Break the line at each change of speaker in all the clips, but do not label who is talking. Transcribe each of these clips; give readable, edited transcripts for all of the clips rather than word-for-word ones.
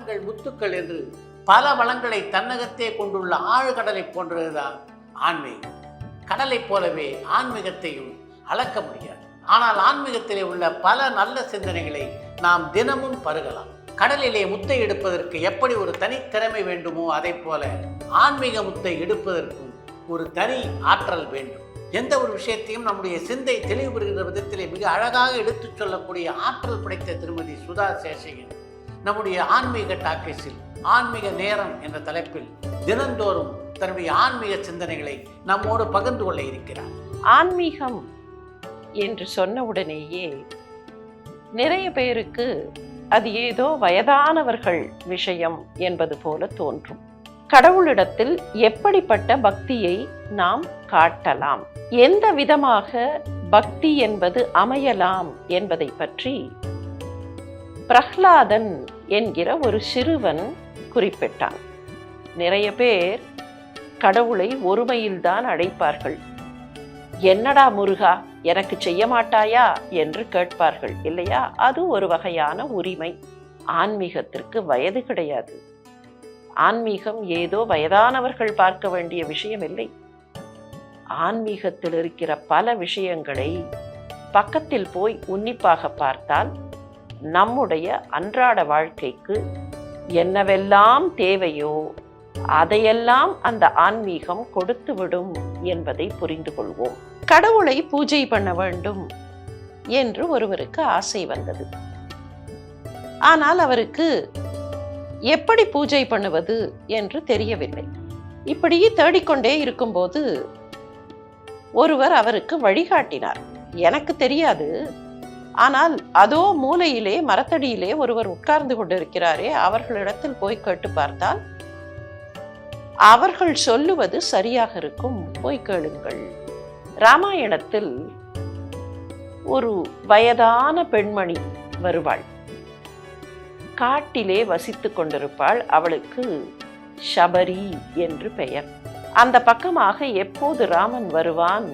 ரத்தினங்கள், முத்துக்கள் என்று பல வளங்களை தன்னகத்தே கொண்டுள்ள ஆழ்கடலை போன்றதுதான் ஆன்மீகம். கடலை போலவே ஆன்மீகத்தையும் அளக்க முடியாது. ஆனால் ஆன்மீகத்திலே உள்ள பல நல்ல சிந்தனைகளை நாம் தினமும் பருகலாம். கடலிலே முத்தை எடுப்பதற்கு எப்படி ஒரு தனித்திறமை வேண்டுமோ அதை போல ஆன்மீக முத்தை எடுப்பதற்கும் ஒரு தனி ஆற்றல் வேண்டும். எந்த ஒரு விஷயத்தையும் நம்முடைய சிந்தை தெளிவு பெறுகிற விதத்திலே மிக அழகாக எடுத்துச் சொல்லக்கூடிய ஆற்றல் படைத்த திருமதி சுதா சேஷகன் நம்முடைய ஆன்மீக டாக்கீஸில் ஆன்மீக நேரம் என்ற தலைப்பில் தினந்தோறும் தன்னுடைய ஆன்மீக சிந்தனைகளை நம்மோடு பகிர்ந்து கொள்ள இருக்கிறார்.
ஆன்மீகம் என்று சொன்ன உடனேயே நிறைய பேருக்கு அது ஏதோ வயதானவர்கள் விஷயம் என்பது போல தோன்றும். கடவுளிடத்தில் எப்படிப்பட்ட பக்தியை நாம் காட்டலாம், எந்த விதமாக பக்தி என்பது அமையலாம் என்பதை பற்றி பிரஹ்லாதன் என்கிற ஒரு சிறுவன் குறிப்பிட்டான். நிறைய பேர் கடவுளை ஒருமையில்தான் அழைப்பார்கள். என்னடா முருகா, எனக்கு செய்ய மாட்டாயா என்று கேட்பார்கள் இல்லையா? அது ஒரு வகையான உரிமை. ஆன்மீகத்திற்கு வயது கிடையாது. ஆன்மீகம் ஏதோ வயதானவர்கள் பார்க்க வேண்டிய விஷயம் இல்லை. ஆன்மீகத்தில் இருக்கிற பல விஷயங்களை பக்கத்தில் போய் உன்னிப்பாக பார்த்தால் நம்முடைய அன்றாட வாழ்க்கைக்கு என்னவெல்லாம் தேவையோ அதையெல்லாம் அந்த ஆன்மீகம் கொடுத்து விடும் என்பதை புரிந்து கொள்வோம். கடவுளை பூஜை பண்ண வேண்டும் என்று ஒருவருக்கு ஆசை வந்தது. ஆனால் அவருக்கு எப்படி பூஜை பண்ணுவது என்று தெரியவில்லை. இப்படி தேடிக்கொண்டே இருக்கும்போது ஒருவர் அவருக்கு வழிகாட்டினார். எனக்கு தெரியாது, ஆனால் அதோ மூலையிலே மரத்தடியிலே ஒருவர் உட்கார்ந்து கொண்டிருக்கிறாரே, அவர்களிடத்தில் போய் கேட்டு பார்த்தால் அவர்கள் சொல்லுவது சரியாக இருக்கும், போய் கேளுங்கள். ராமாயணத்தில் ஒரு வயதான பெண்மணி வருவாள். காட்டிலே வசித்து கொண்டிருப்பாள். அவளுக்கு சபரி என்று பெயர். அந்த பக்கமாக எப்போது ராமன் வருவான்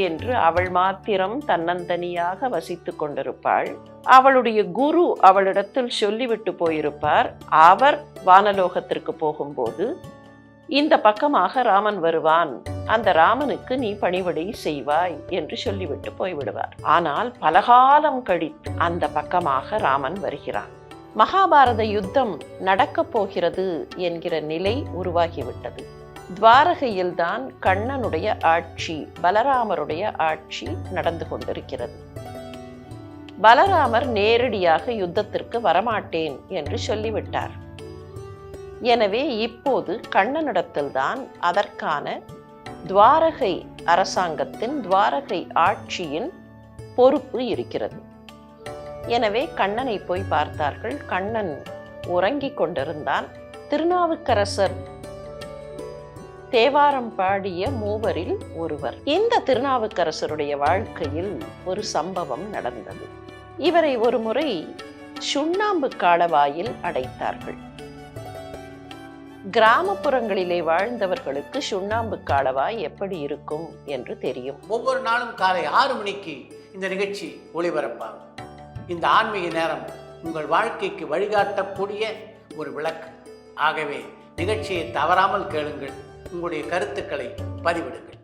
என்று அவள் மாத்திரம் தன்னந்தனியாக வசித்து கொண்டிருப்பாள். அவளுடைய குரு அவளிடத்தில் சொல்லிவிட்டு போயிருப்பார், அவர் வானலோகத்திற்கு போகும்போது இந்த பக்கமாக ராமன் வருவான், அந்த ராமனுக்கு நீ பணிவிடை செய்வாய் என்று சொல்லிவிட்டு போய்விடுவார். ஆனால் பலகாலம் கழித்து அந்த பக்கமாக ராமன் வருகிறான். மகாபாரத யுத்தம் நடக்கப் போகிறது என்கிற நிலை உருவாகிவிட்டது. துவாரகையில்தான் கண்ணனுடைய ஆட்சி, பலராமருடைய ஆட்சி நடந்து கொண்டிருக்கிறது. பலராமர் நேரடியாக யுத்தத்திற்கு வரமாட்டேன் என்று சொல்லிவிட்டார். எனவே இப்போது கண்ணனிடத்தில்தான் அதற்கான துவாரகை அரசாங்கத்தின், துவாரகை ஆட்சியின் பொறுப்பு இருக்கிறது. எனவே கண்ணனை போய் பார்த்தார்கள். கண்ணன் உறங்கிக் கொண்டிருந்தான். திருநாவுக்கரசர் தேவாரம் பாடிய மூவரில் ஒருவர். இந்த திருநாவுக்கரசருடைய வாழ்க்கையில் ஒரு சம்பவம் நடந்தது. இவரை ஒரு முறை சுண்ணாம்பு காலவாயில் அடைத்தார்கள். கிராமப்புறங்களிலே வாழ்ந்தவர்களுக்கு சுண்ணாம்பு காலவாய் எப்படி இருக்கும் என்று தெரியும்.
ஒவ்வொரு நாளும் காலை 6 மணிக்கு இந்த நிகழ்ச்சி ஒளிபரப்பாகும். இந்த ஆன்மீக நேரம் உங்கள் வாழ்க்கைக்கு வழிகாட்டக்கூடிய ஒரு விளக்கு. ஆகவே நிகழ்ச்சியை தவறாமல் கேளுங்கள், உங்களுடைய கருத்துக்களை பதிவிடுங்கள்.